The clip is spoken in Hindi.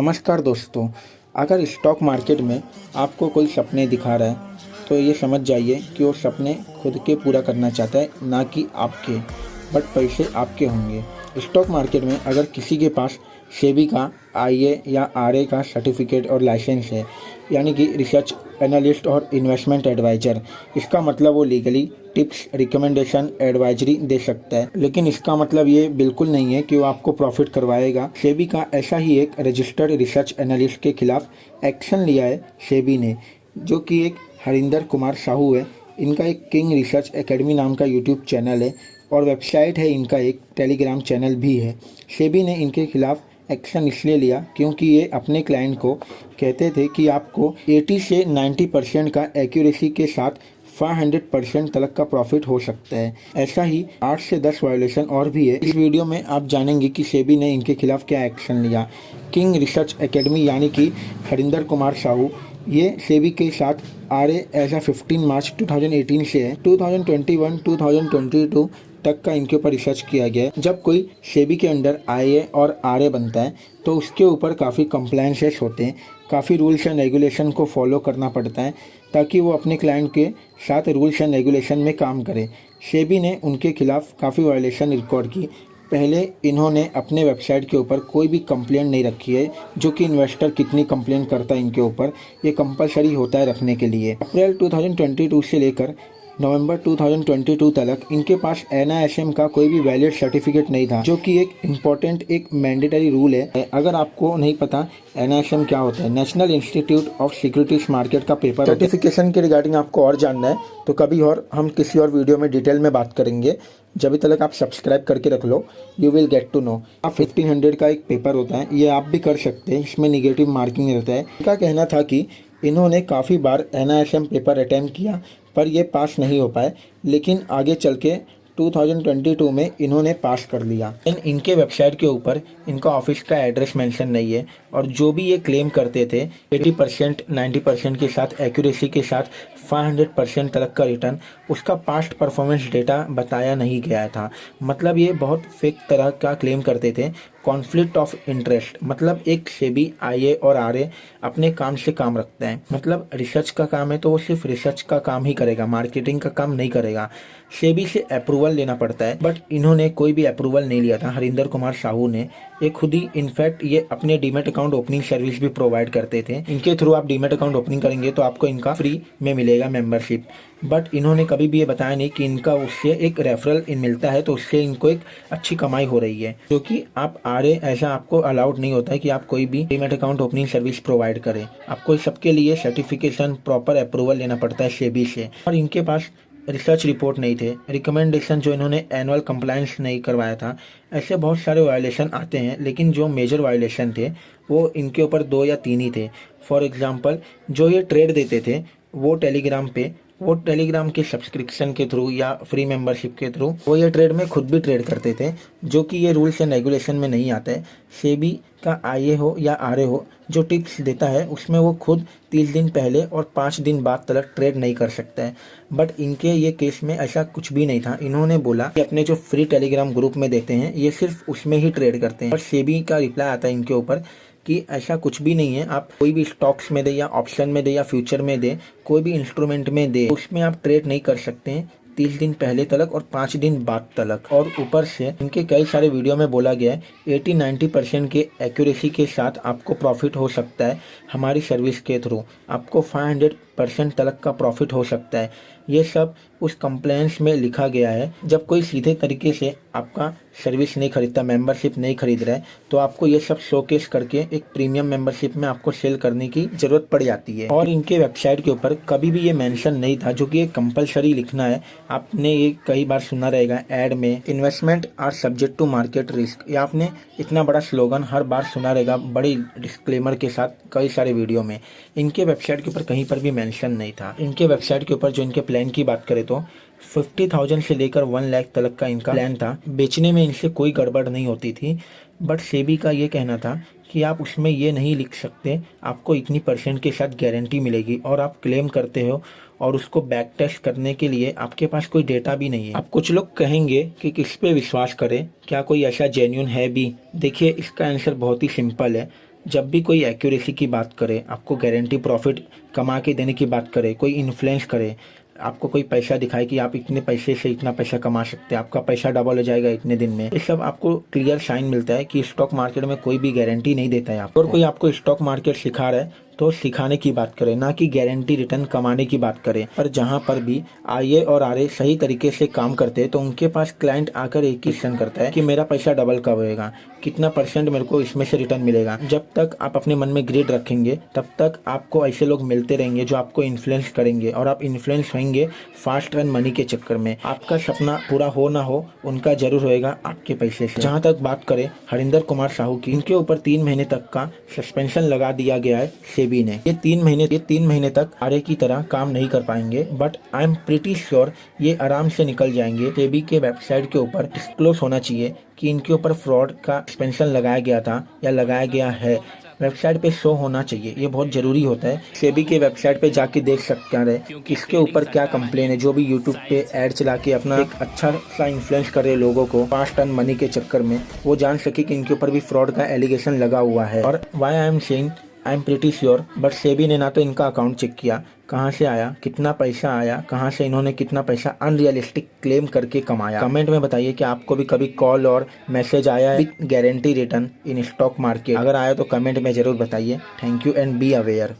नमस्कार दोस्तों, अगर स्टॉक मार्केट में आपको कोई सपने दिखा रहा है तो ये समझ जाइए कि वो सपने खुद के पूरा करना चाहता है, ना कि आपके। बट पैसे आपके होंगे। स्टॉक मार्केट में अगर किसी के पास सेबी का आईए या आरए का सर्टिफिकेट और लाइसेंस है, यानी कि रिसर्च एनालिस्ट और इन्वेस्टमेंट एडवाइज़र, इसका मतलब वो लीगली टिप्स, रिकमेंडेशन, एडवाइजरी दे सकता है। लेकिन इसका मतलब ये बिल्कुल नहीं है कि वो आपको प्रॉफिट करवाएगा। सेबी का ऐसा ही एक रजिस्टर्ड रिसर्च एनालिस्ट के खिलाफ एक्शन लिया है सेबी ने, जो कि एक हरिंदर कुमार साहू है। इनका एक किंग रिसर्च एकेडमी नाम का यूट्यूब चैनल है और वेबसाइट है, इनका एक टेलीग्राम चैनल भी है। सेबी ने इनके खिलाफ एक्शन इसलिए लिया क्योंकि ये अपने क्लाइंट को कहते थे कि आपको 80 से 90% का एक्यूरेसी के साथ 500% तक का प्रॉफिट हो सकता है। ऐसा ही 8 से 10 वायोलेशन और भी है। इस वीडियो में आप जानेंगे कि सेबी ने इनके खिलाफ क्या एक्शन लिया। किंग रिसर्च एकेडमी यानी कि हरिंदर कुमार साहू, ये सेबी के साथ आरए एज 15 मार्च 2018 से है। 2021-2022 तक का इनके ऊपर रिसर्च किया गया है। जब कोई सेबी के अंडर आईए और आरए बनता है तो उसके ऊपर काफ़ी कंप्लायंसेस होते हैं, काफ़ी रूल्स एंड रेगुलेशन को फॉलो करना पड़ता है ताकि वो अपने क्लाइंट के साथ रूल्स एंड रेगुलेशन में काम करे। सेबी ने उनके खिलाफ काफ़ी वायलेशन रिकॉर्ड की। पहले इन्होंने अपने वेबसाइट के ऊपर कोई भी कंप्लेंट नहीं रखी है, जो कि इन्वेस्टर कितनी कंप्लेंट करता है इनके ऊपर, ये कंपलसरी होता है रखने के लिए। अप्रैल 2022 से लेकर नवंबर 2022 तक इनके पास NISM का कोई भी वैलिड सर्टिफिकेट नहीं था, जो कि एक इम्पॉर्टेंट, एक मैंडेटरी रूल है। अगर आपको नहीं पता NISM क्या होता है, national institute of securities market का पेपर सर्टिफिकेशन के रिगार्डिंग आपको और जानना है तो कभी और हम किसी और वीडियो में डिटेल में बात करेंगे। जब तक आप सब्सक्राइब करके रख लो, you will get to know. आप 1500 का एक पेपर होता है, ये आप भी कर सकते हैं। इसमें निगेटिव मार्किंग रहता है। इनका कहना था कि इन्होंने काफ़ी बार NISM पेपर अटैम्प्ट किया पर ये पास नहीं हो पाए, लेकिन आगे चल के 2022 में इन्होंने पास कर लिया। इनके वेबसाइट के ऊपर इनका ऑफिस का एड्रेस मेंशन नहीं है और जो भी ये क्लेम करते थे 80% 90% के साथ एक्यूरेसी के साथ 500% तक का रिटर्न, उसका पास्ट परफॉर्मेंस डेटा बताया नहीं गया था। मतलब ये बहुत फेक तरह का क्लेम करते थे। कॉन्फ्लिक्ट ऑफ इंटरेस्ट, मतलब एक सेबी आईए और आरए अपने काम से काम रखता है। मतलब रिसर्च का काम है तो वो सिर्फ रिसर्च का काम ही करेगा, मार्केटिंग का काम नहीं करेगा। सेबी से अप्रूवल लेना पड़ता है, बट इन्होंने कोई भी अप्रूवल नहीं लिया था हरिंदर कुमार साहू ने। ये खुद ही इनफैक्ट ये अपने डीमेट अकाउंट ओपनिंग सर्विस भी प्रोवाइड करते थे। इनके थ्रू आप डीमेट अकाउंट ओपनिंग करेंगे तो आपको इनका फ्री में मिलेगा मेंबरशिप। बट इन्होंने कभी भी ये बताया नहीं कि इनका उससे एक रेफरल मिलता है तो उससे इनको एक अच्छी कमाई हो रही है, क्योंकि आप आरए ऐसा आपको अलाउड नहीं होता है कि आप कोई भी demat account opening service provide करें। आपको सबके लिए सर्टिफिकेशन, प्रॉपर अप्रूवल लेना पड़ता है सेबी से। और इनके पास रिसर्च रिपोर्ट नहीं थे, रिकमेंडेशन जो इन्होंने एनुअल कंप्लायंस नहीं करवाया था। ऐसे बहुत सारे वायलेशन आते हैं, लेकिन जो मेजर वायलेशन थे वो इनके ऊपर 2 या 3 ही थे। फॉर एग्जांपल, जो ये ट्रेड देते थे वो टेलीग्राम के सब्सक्रिप्शन के थ्रू या फ्री मेंबरशिप के थ्रू वो ये ट्रेड में खुद भी ट्रेड करते थे, जो कि ये रूल्स एंड रेगुलेशन में नहीं आता है। सेबी का आईए हो या आरए हो, जो टिप्स देता है उसमें वो खुद 30 दिन पहले और 5 दिन बाद तक ट्रेड नहीं कर सकता है। बट इनके ये केस में ऐसा कुछ भी नहीं था। इन्होंने बोला कि अपने जो फ्री टेलीग्राम ग्रुप में देते हैं ये सिर्फ उसमें ही ट्रेड करते हैं। और सेबी का रिप्लाई आता है इनके ऊपर कि ऐसा कुछ भी नहीं है। आप कोई भी स्टॉक्स में दे या ऑप्शन में दे या फ्यूचर में दे, कोई भी इंस्ट्रूमेंट में दे, उसमें आप ट्रेड नहीं कर सकते हैं 30 दिन पहले तलक और 5 दिन बाद तलक। और ऊपर से इनके कई सारे वीडियो में बोला गया है 80-90% के एक्यूरेसी के साथ आपको प्रॉफिट हो सकता है हमारी सर्विस के थ्रू, आपको 500% तलक का प्रॉफिट हो सकता है। ये सब उस कंप्लेंट्स में लिखा गया है। जब कोई सीधे तरीके से आपका सर्विस नहीं खरीदता, मेंबरशिप नहीं खरीद रहा है, तो आपको ये सब शोकेस करके एक प्रीमियम मेंबरशिप में आपको सेल करने की जरूरत पड़ जाती है। और इनके वेबसाइट के ऊपर कभी भी ये मेंशन नहीं था, जो कि ये कंपलसरी लिखना है। आपने ये कई बार सुना रहेगा ऐड में, investment are subject to market risk. ये आपने इतना बड़ा स्लोगन हर बार सुना रहेगा बड़ी डिस्क्लेमर के साथ कई सारे वीडियो में। इनके वेबसाइट के ऊपर कहीं पर भी मेंशन नहीं था। इनके वेबसाइट के ऊपर जो इनके प्लान की बात करें तो 50,000 से लेकर 1 लाख तक का इनका प्लान था। बेचने में इनसे कोई गड़बड़ नहीं होती थी, बट सेबी का ये कहना था कि आप उसमें ये नहीं लिख सकते आपको इतनी % के साथ गारंटी मिलेगी, और आप क्लेम करते हो और उसको बैक टेस्ट करने के लिए आपके पास कोई डेटा भी नहीं है। अब कुछ लोग कहेंगे कि किस पे विश्वास करें, क्या कोई ऐसा जेन्युइन है भी? देखिए, इसका आंसर बहुत ही सिंपल है। जब भी कोई एक्यूरेसी की बात करे, आपको गारंटी प्रॉफिट कमा के देने की बात करे, कोई इन्फ्लुएंस करे, आपको कोई पैसा दिखाए कि आप इतने पैसे से इतना पैसा कमा सकते हैं, आपका पैसा डबल हो जाएगा इतने दिन में, ये सब आपको क्लियर साइन मिलता है कि स्टॉक मार्केट में कोई भी गारंटी नहीं देता है आपको। और कोई आपको स्टॉक मार्केट सिखा रहा है तो सिखाने की बात करें, ना कि गारंटी रिटर्न कमाने की बात करें। पर जहाँ पर भी आईए और आरए सही तरीके से काम करते हैं तो उनके पास क्लाइंट आकर एक ही क्वेश्चन करता है कि मेरा पैसा डबल कब होएगा, कितना % मेरे को इसमें से रिटर्न मिलेगा। जब तक आप अपने मन में ग्रिड रखेंगे तब तक आपको ऐसे लोग मिलते रहेंगे जो आपको इन्फ्लुएंस करेंगे और आप इन्फ्लुएंस होंगे फास्ट रन मनी के चक्कर में। आपका सपना पूरा हो ना हो, उनका जरूर होएगा आपके पैसे से। जहाँ तक बात करें हरिंदर कुमार साहू की, इनके ऊपर 3 महीने तक का सस्पेंशन लगा दिया गया है सेबी ने। ये 3 महीने तक आरए की तरह काम नहीं कर पाएंगे, but I am pretty sure ये आराम से निकल जाएंगे। सेबी के वेबसाइट के ऊपर डिस्क्लोज होना चाहिए कि इनके ऊपर फ्रॉड का सस्पेंशन लगाया गया था या लगाया गया है, वेबसाइट पे शो होना चाहिए, ये बहुत जरूरी होता है। सेबी के वेबसाइट पे जाके देख सकते हैं किसके ऊपर क्या कंप्लेन है। जो भी यूट्यूब पे ऐड चला के अपना एक अच्छा सा इन्फ्लुएंस कर रहे लोगों को फास्ट अर्न मनी के चक्कर में, वो जान सके कि इनके ऊपर भी फ्रॉड का एलिगेशन लगा हुआ है। और why I am saying I am pretty sure, but SEBI ने ना तो इनका अकाउंट चेक किया, कहाँ से आया, कितना पैसा आया, कहाँ से इन्होंने कितना पैसा अनरियलिस्टिक क्लेम करके कमाया। कमेंट में बताइए कि आपको भी कभी कॉल और मैसेज आया है with guarantee return in stock market. अगर आया तो कमेंट में जरूर बताइए। Thank you and be aware.